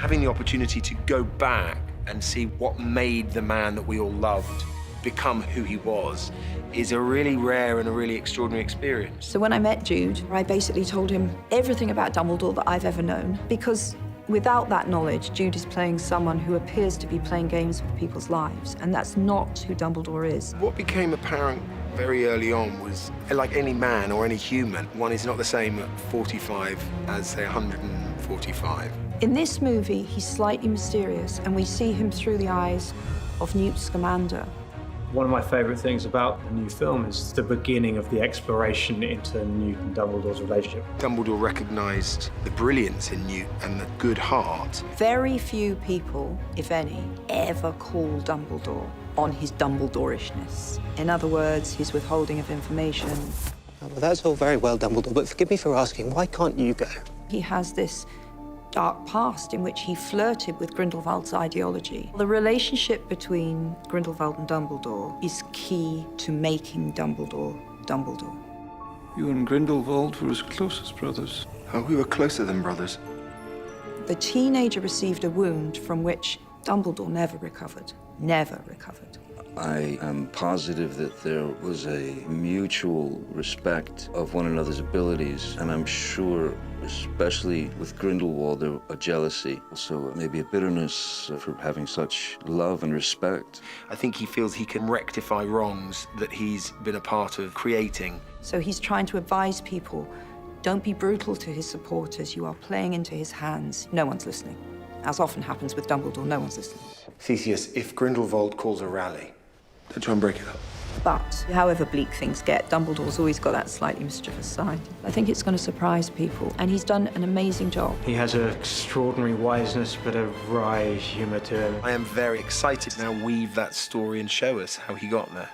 Having the opportunity to go back and see what made the man that we all loved become who he was is a really rare and a really extraordinary experience. So when I met Jude, I basically told him everything about Dumbledore that I've ever known, because without that knowledge, Jude is playing someone who appears to be playing games with people's lives, and that's not who Dumbledore is. What became apparent very early on was, like any man or any human, one is not the same at 45 as, say, 145. In this movie, he's slightly mysterious, and we see him through the eyes of Newt Scamander. One of my favourite things about the new film is the beginning of the exploration into Newt and Dumbledore's relationship. Dumbledore recognised the brilliance in Newt and the good heart. Very few people, if any, ever call Dumbledore on his Dumbledorishness. In other words, his withholding of information. Oh, well, that's all very well, Dumbledore, but forgive me for asking, why can't you go? He has this dark past in which he flirted with Grindelwald's ideology. The relationship between Grindelwald and Dumbledore is key to making Dumbledore Dumbledore. You and Grindelwald were as close as brothers. Oh, we were closer than brothers. The teenager received a wound from which Dumbledore never recovered. Never recovered. I am positive that there was a mutual respect of one another's abilities, and I'm sure, especially with Grindelwald, there a jealousy, also maybe a bitterness for having such love and respect. I think he feels he can rectify wrongs that he's been a part of creating. So he's trying to advise people, don't be brutal to his supporters. You are playing into his hands. No one's listening. As often happens with Dumbledore, no one's listening. Theseus, if Grindelwald calls a rally, don't try and break it up. But however bleak things get, Dumbledore's always got that slightly mischievous side. I think it's going to surprise people, and he's done an amazing job. He has an extraordinary wiseness, but a wry humour to him. I am very excited to now weave that story and show us how he got there.